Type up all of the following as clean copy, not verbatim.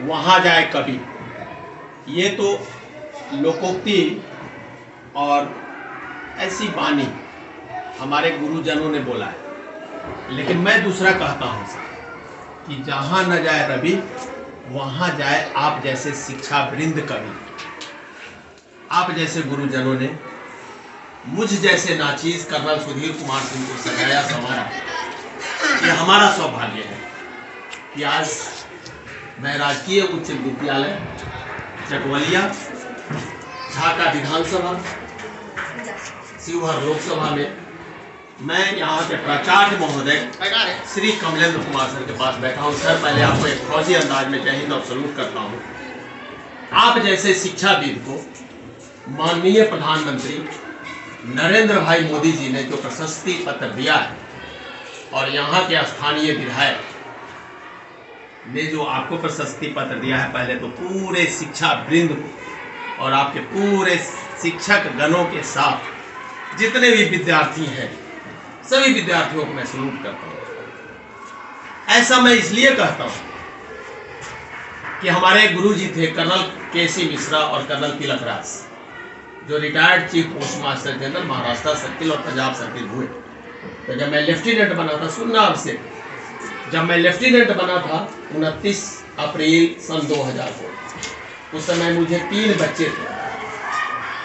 वहाँ जाए कभी, ये तो लोकोक्ति और ऐसी वाणी हमारे गुरुजनों ने बोला है। लेकिन मैं दूसरा कहता हूँ कि जहाँ न जाए रवि वहाँ जाए आप जैसे शिक्षा वृंद कवि। आप जैसे गुरुजनों ने मुझ जैसे नाचीज कर्नल सुधीर कुमार सिंह को सजाया संवारा। ये हमारा सौभाग्य है कि आज मैं राजकीय उच्च विद्यालय चकवलिया, झाका विधानसभा, शिवहर लोकसभा में मैं यहाँ के प्राचार्य महोदय श्री कमलेंद्र कुमार सर के पास बैठा हूँ। सर, पहले आपको एक फौजी अंदाज में जय हिंद और सलूट करता हूँ। आप जैसे शिक्षाविद को माननीय प्रधानमंत्री नरेंद्र भाई मोदी जी ने जो प्रशस्ति पत्र दिया है और यहाँ के स्थानीय विधायक ने जो आपको प्रशस्ति पत्र दिया है, पहले तो पूरे शिक्षा वृंद को और आपके पूरे शिक्षक गणों के साथ जितने भी विद्यार्थी हैं सभी विद्यार्थियों को मैं सलूट करता हूँ। ऐसा मैं इसलिए कहता हूँ कि हमारे गुरु जी थे कर्नल केसी मिश्रा और कर्नल तिलक राज, जो retired chief post master general Maharashtra circle और पंजाब सर्किल हुए। तो जब मैं लेफ्टिनेंट बना था, सुनना आपसे, जब मैं लेफ्टिनेंट बना था 29 अप्रैल सन 2000 को, उस समय मुझे 3 बच्चे थे।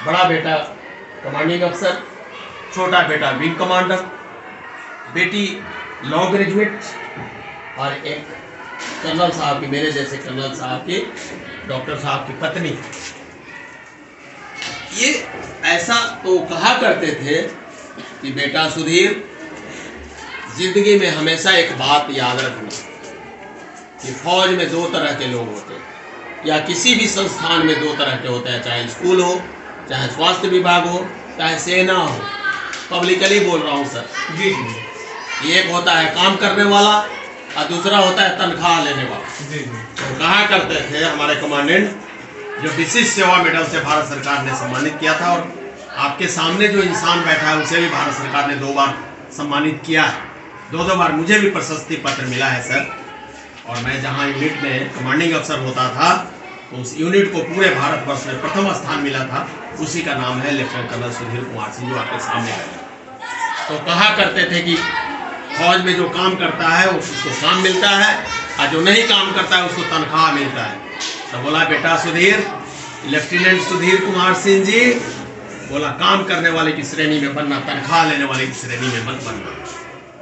बड़ा बेटा कमांडिंग अफसर, छोटा बेटा विंग कमांडर, बेटी लॉ ग्रेजुएट और एक कर्नल साहब की, मेरे जैसे कर्नल साहब की, डॉक्टर साहब की पत्नी। ये ऐसा तो कहा करते थे कि बेटा सुधीर, जिंदगी में हमेशा एक बात याद रखना कि फौज में 2 तरह के लोग होते हैं, या किसी भी संस्थान में 2 तरह के होते हैं, चाहे स्कूल हो, चाहे स्वास्थ्य विभाग हो, चाहे सेना हो। पब्लिकली बोल रहा हूँ सर जी। एक होता है काम करने वाला और दूसरा होता है तनख्वाह लेने वाला जी। तो कहा करते थे हमारे कमांडेंट, जो विशिष्ट सेवा मेडल से भारत सरकार ने सम्मानित किया था, और आपके सामने जो इंसान बैठा है उसे भी भारत सरकार ने 2 बार सम्मानित किया है। 2 बार मुझे भी प्रशस्ति पत्र मिला है सर। और मैं जहाँ यूनिट में कमांडिंग अफसर होता था, तो उस यूनिट को पूरे भारतवर्ष में प्रथम स्थान मिला था। उसी का नाम है लेफ्टिनेंट कर्नल सुधीर कुमार सिंह, जो आपके सामने है। तो कहा करते थे कि फौज में जो काम करता है उसको काम मिलता है, और जो नहीं काम करता है उसको तनख्वाह मिलता है। तो बोला बेटा सुधीर, लेफ्टिनेंट सुधीर कुमार सिंह जी, बोला काम करने वाले की श्रेणी में बनना, तनख्वाह लेने वाले की श्रेणी में मत बनना।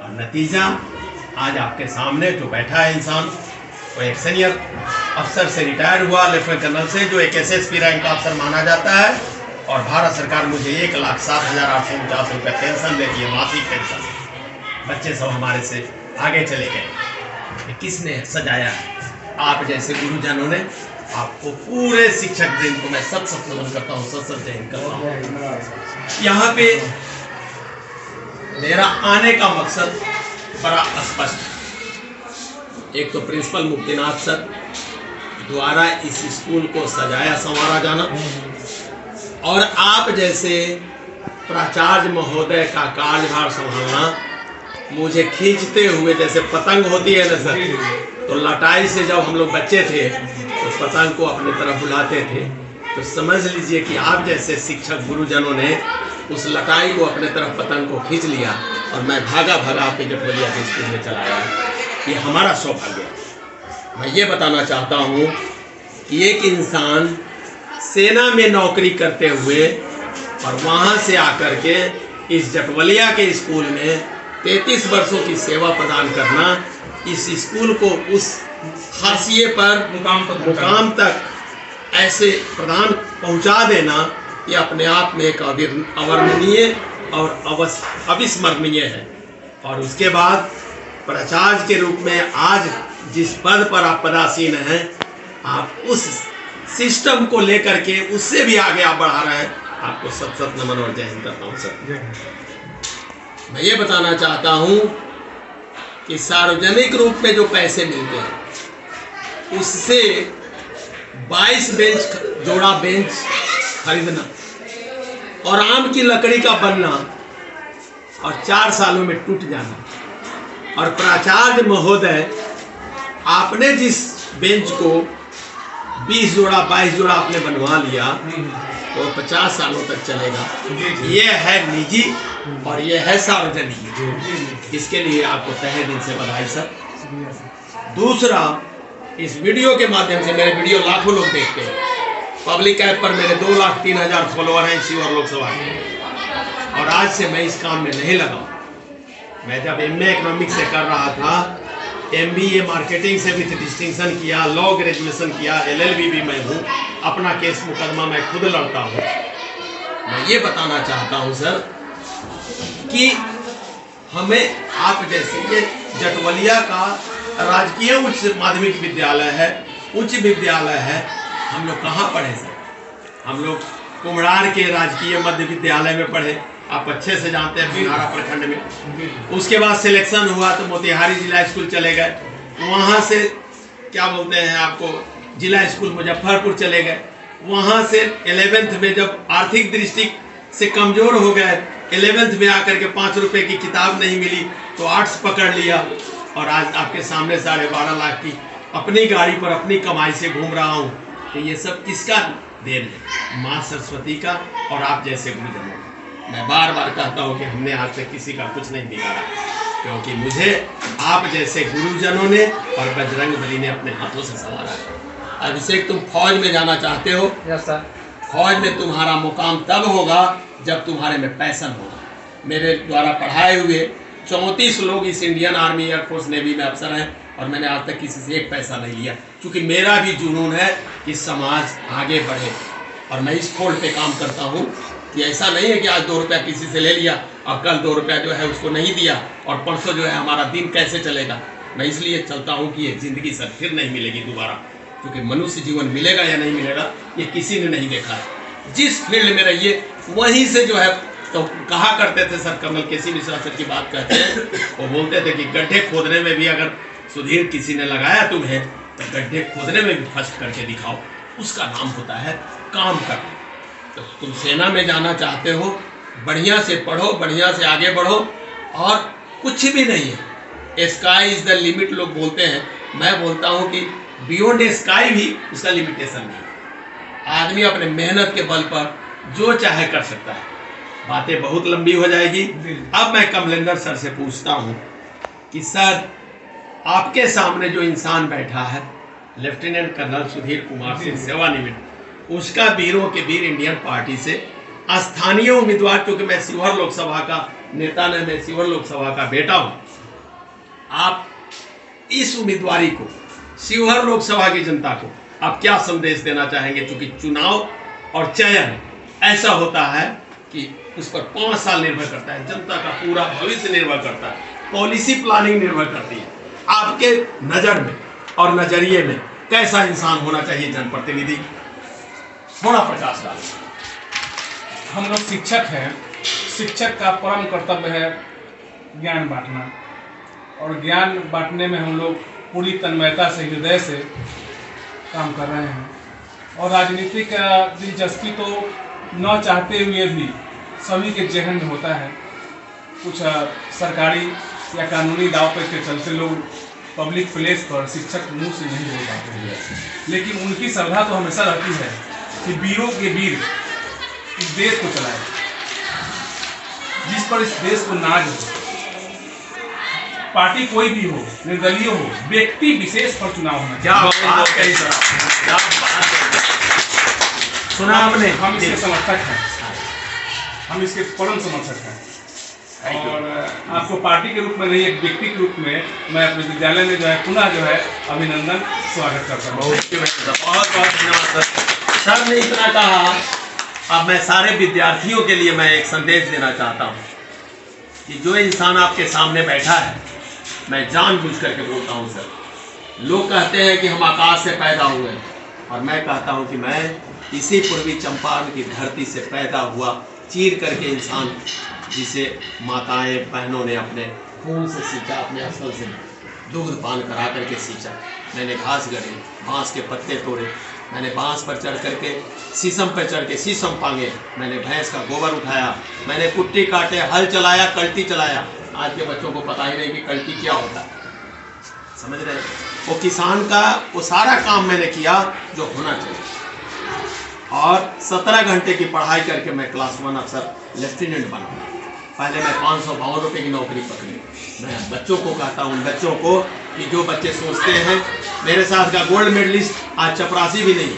और नतीजा आज आपके सामने जो बैठा है इंसान, वो एक सीनियर अफसर से रिटायर हुआ, लेफ्टिनेंट कर्नल से, जो एक SSP रैंक का अफसर माना जाता है। और भारत सरकार मुझे 1,07,849 रुपये पेंशन देती है, मासिक पेंशन। बच्चे सब हमारे से आगे चले गए। किसने सजाया है? आप जैसे गुरुजनों ने। आपको पूरे शिक्षक वृंद को मैं सत नमन करता हूँ, सत जय हिंद करता हूँ। यहाँ पे मेरा आने का मकसद बड़ा स्पष्ट। एक तो प्रिंसिपल मुक्तिनाथ सर द्वारा इस स्कूल को सजाया संवारा जाना, और आप जैसे प्राचार्य महोदय का कार्यभार संभालना, मुझे खींचते हुए, जैसे पतंग होती है ना सर, तो लटाई से जब हम लोग बच्चे थे तो पतंग को अपने तरफ बुलाते थे। तो समझ लीजिए कि आप जैसे शिक्षक गुरुजनों ने उस लटाई को अपने तरफ पतंग को खींच लिया, और मैं भागा आपके जटवलिया के स्कूल में चला आया। ये हमारा सौभाग्य है। मैं ये बताना चाहता हूँ कि एक इंसान सेना में नौकरी करते हुए और वहाँ से आकर के इस जटवलिया के स्कूल में 33 वर्षों की सेवा प्रदान करना, इस स्कूल को उस हाशिए पर मुकाम तक ऐसे प्रदान पहुँचा देना, ये अपने आप में एक अवर्णनीय और अविस्मरणीय है। और उसके बाद प्राचार्य के रूप में आज जिस पद पर आप पदासीन हैं, आप उस सिस्टम को लेकर के उससे भी आगे आप बढ़ा रहे हैं। आपको सत नमन और जय हिंद करता हूँ सर। मैं ये बताना चाहता हूँ कि सार्वजनिक रूप में जो पैसे मिलते हैं, उससे 22 जोड़ा बेंच खरीदना और आम की लकड़ी का बनना और 4 सालों में टूट जाना, और प्राचार्य महोदय आपने जिस बेंच को 20 जोड़ा 22 जोड़ा आपने बनवा लिया तो 50 सालों तक चलेगा। ये है निजी और ये है सार्वजनिक। इसके लिए आपको तहे दिल से बधाई सर। दूसरा, इस वीडियो के माध्यम से, मेरे वीडियो लाखों लोग देखते हैं, पब्लिक ऐप पर मेरे 2,03,000 फॉलोअर हैं शिवहर लोकसभा के, और आज से मैं इस काम में नहीं लगा। मैं जब MA इकोनॉमिक्स से कर रहा था, MBA मार्केटिंग से विथ डिस्टिंक्शन किया, लॉ ग्रेजुएशन किया, LLB भी मैं हूँ, अपना केस मुकदमा मैं खुद लड़ता हूँ। मैं ये बताना चाहता हूँ सर कि हमें आप जैसे, ये जटवलिया का राजकीय उच्च माध्यमिक विद्यालय है, उच्च विद्यालय है, हम लोग कहाँ पढ़े सर? हम लोग कुम्हरार के राजकीय मध्य विद्यालय में पढ़े, आप अच्छे से जानते हैं, बिहारा प्रखंड में। उसके बाद सिलेक्शन हुआ तो मोतिहारी जिला स्कूल चले गए, वहाँ से क्या बोलते हैं आपको, जिला स्कूल मुजफ्फरपुर चले गए। वहाँ से 11th में जब आर्थिक दृष्टि से कमजोर हो गए, 11th में आकर के 5 रुपए की किताब नहीं मिली तो आर्ट्स पकड़ लिया, और आज आपके सामने 12.5 लाख की अपनी गाड़ी पर अपनी कमाई से घूम रहा हूँ। तो ये सब किसका देन है? माँ सरस्वती का और आप जैसे गुरुजनों का। मैं बार बार कहता हूँ कि हमने आज तक किसी का कुछ नहीं बिगाड़ा, क्योंकि मुझे आप जैसे गुरुजनों ने और बजरंगबली ने अपने हाथों से संवारा है। अभिषेक, तुम फौज में जाना चाहते हो? Yes sir. फौज में तुम्हारा मुकाम तब होगा जब तुम्हारे में पैशन होगा। मेरे द्वारा पढ़ाए हुए 34 लोग इस इंडियन आर्मी, एयरफोर्स, नेवी में अफसर हैं, और मैंने आज तक किसी से एक पैसा नहीं लिया, क्योंकि मेरा भी जुनून है कि समाज आगे बढ़े। और मैं इस फोल्ड पे काम करता हूँ कि ऐसा नहीं है कि आज 2 रुपया किसी से ले लिया, अब कल 2 रुपया जो है उसको नहीं दिया, और परसों जो है हमारा दिन कैसे चलेगा। मैं इसलिए चलता हूँ कि ये ज़िंदगी सर फिर नहीं मिलेगी दोबारा, क्योंकि मनुष्य जीवन मिलेगा या नहीं मिलेगा ये किसी ने नहीं देखा है। जिस फील्ड में रहिए वहीं से जो है, तो कहा करते थे सर, कमल केसी मिश्रा सर की बात कहते हैं, वो बोलते थे कि गड्ढे खोदने में भी अगर सुधीर किसी ने लगाया तुम्हें तो गड्ढे खोदने में भी फर्स्ट करके दिखाओ, उसका नाम होता है काम करना। तो तुम सेना में जाना चाहते हो, बढ़िया से पढ़ो, बढ़िया से आगे बढ़ो, और कुछ भी नहीं है, स्काई इज द लिमिट लोग बोलते हैं, मैं बोलता हूँ कि बियॉन्ड स्काई भी उसका लिमिटेशन नहीं है। आदमी अपने मेहनत के बल पर जो चाहे कर सकता है। बातें बहुत लंबी हो जाएगी। अब मैं कमलेंदर सर से पूछता हूँ कि सर, आपके सामने जो इंसान बैठा है, लेफ्टिनेंट कर्नल सुधीर कुमार सिंह, सेवानिवृत्त, उसका वीरों के वीर इंडियन पार्टी से स्थानीय उम्मीदवार, क्योंकि मैं शिवहर लोकसभा का नेता नहीं, मैं शिवहर लोकसभा का बेटा हूँ। आप इस उम्मीदवारी को, शिवहर लोकसभा की जनता को आप क्या संदेश देना चाहेंगे? क्योंकि चुनाव और चयन ऐसा होता है कि उस पर 5 साल निर्भर करता है, जनता का पूरा भविष्य निर्भर करता है, पॉलिसी प्लानिंग निर्भर करती है। आपके नज़र में और नजरिए में कैसा इंसान होना चाहिए जनप्रतिनिधि? थोड़ा प्रकाश डालें। हम लोग शिक्षक हैं, शिक्षक का परम कर्तव्य है ज्ञान बांटना, और ज्ञान बांटने में हम लोग पूरी तन्मयता से, हृदय से काम कर रहे हैं। और राजनीतिक दिलचस्पी तो न चाहते हुए भी सभी के जहन में होता है। कुछ सरकारी या कानूनी दाव पेच के चलते लोग पब्लिक प्लेस पर शिक्षक मुंह से नहीं बोल पाते हैं, लेकिन उनकी श्रद्धा तो हमेशा रहती है कि वीरों के वीर इस देश को चलाए, जिस पर इस देश को नाज हो। पार्टी कोई भी हो, निर्दलीय हो, व्यक्ति विशेष पर चुनाव होना चाहिए। सुना हमने, हम इसके समर्थक हैं, हम इसके परम समर्थक हैं। और आपको पार्टी के रूप में नहीं, एक व्यक्ति के रूप में मैं अपने विद्यालय में जो है पुनः जो है अभिनंदन, स्वागत करता हूँ। बहुत बहुत धन्यवाद सर। सर ने इतना कहा, अब मैं सारे विद्यार्थियों के लिए मैं एक संदेश देना चाहता हूँ कि जो इंसान आपके सामने बैठा है, मैं जानबूझ करके बोलता हूँ सर। लोग कहते हैं कि हम आकाश से पैदा हुए, और मैं कहता हूँ कि मैं इसी पूर्वी चंपारण की धरती से पैदा हुआ, चीर करके इंसान, जिसे माताएं बहनों ने अपने खून से सींचा, अपने स्थल से दूध पान करा करके सींचा। मैंने घास गढ़ी, बांस के पत्ते तोड़े, मैंने बांस पर चढ़ करके शीशम पर चढ़ के शीशम पांगे, मैंने भैंस का गोबर उठाया, मैंने कुट्टी काटे, हल चलाया, कल्टी चलाया। आज के बच्चों को पता ही नहीं कि कल्टी क्या होता है, समझ रहे हैं? वो किसान का वो सारा काम मैंने किया जो होना चाहिए। और 17 घंटे की पढ़ाई करके मैं क्लास 1 अफसर लेफ्टिनेंट बना। पहले मैं 552 रुपये की नौकरी पकड़ी। मैं बच्चों को कहता हूँ, बच्चों को, कि जो बच्चे सोचते हैं मेरे साथ का गोल्ड मेडलिस्ट आज चपरासी भी नहीं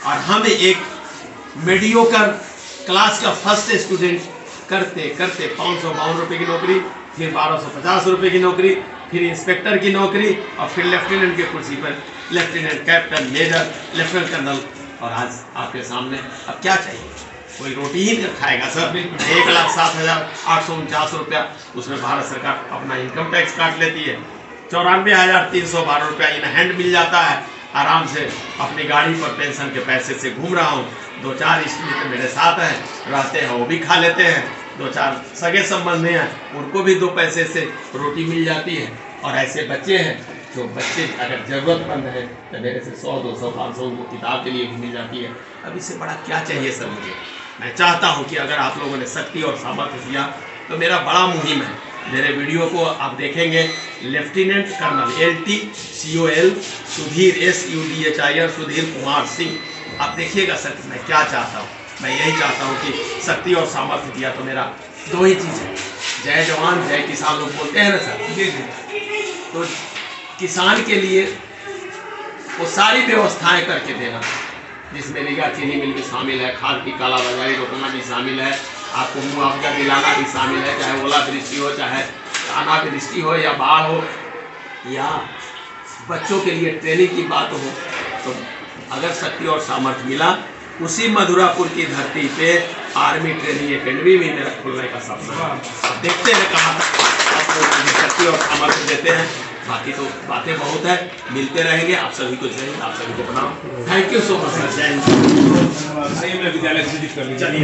और हम एक मीडियोकर क्लास का फर्स्ट स्टूडेंट करते करते 552 रुपये की नौकरी, फिर 1250 रुपये की नौकरी, फिर इंस्पेक्टर की नौकरी और फिर लेफ्टिनेंट की कुर्सी पर lieutenant, captain, major, lieutenant colonel. और आज आपके सामने अब क्या चाहिए? कोई रोटी ही नहीं खाएगा सर। 1,07,849 रुपया उसमें भारत सरकार अपना इनकम टैक्स काट लेती है। 94,312 रुपया इन हैंड मिल जाता है। आराम से अपनी गाड़ी पर पेंशन के पैसे से घूम रहा हूँ। 2-4 स्त्री तो मेरे साथ हैं, रहते हैं, वो भी खा लेते हैं। 2-4 सगे संबंधी हैं, उनको भी 2 पैसे से रोटी मिल जाती है। और ऐसे बच्चे हैं जो बच्चे अगर ज़रूरतमंद है तो मेरे से 100, 200, 500 उनको किताब के लिए भी मिल जाती है। अब इससे बड़ा क्या चाहिए सर मुझे? मैं चाहता हूं कि अगर आप लोगों ने शक्ति और सामर्थ्य दिया तो मेरा बड़ा मुहिम है। मेरे वीडियो को आप देखेंगे, lieutenant colonel LTCOL Sudhir SUDHIR Sudhir Kumar Singh, आप देखिएगा सर मैं क्या चाहता हूँ। मैं यही चाहता हूँ कि शक्ति और सामर्थ्य दिया तो मेरा 2 ही चीज़ है, जय जवान जय किसान लोग बोलते हैं ना सर। जी। तो किसान के लिए वो सारी व्यवस्थाएं करके देना, जिसमें रीगा चीनी मिल भी शामिल है, खाद की कालाबाजारी रोकना भी शामिल है, आपको मुआवजा दिलाना भी शामिल है, चाहे ओलावृष्टि हो, चाहे अनावृष्टि हो या बाढ़ हो, या बच्चों के लिए ट्रेनिंग की बात हो। तो अगर शक्ति और सामर्थ्य मिला, उसी मधुरापुर की धरती पे आर्मी ट्रेनिंग एकेडमी भी मेरा खुलने का सपना है। अब देखते हैं कहाँ तक आप लोग शक्ति और सामर्थ्य देते हैं। बाकी तो बातें बहुत है, मिलते रहेंगे। आप सभी को जय हिंद, आप सभी को प्रणाम। Thank you so much sir. जय हिंद। मैं विद्यालय विजिट कर लीजिए। चलिए।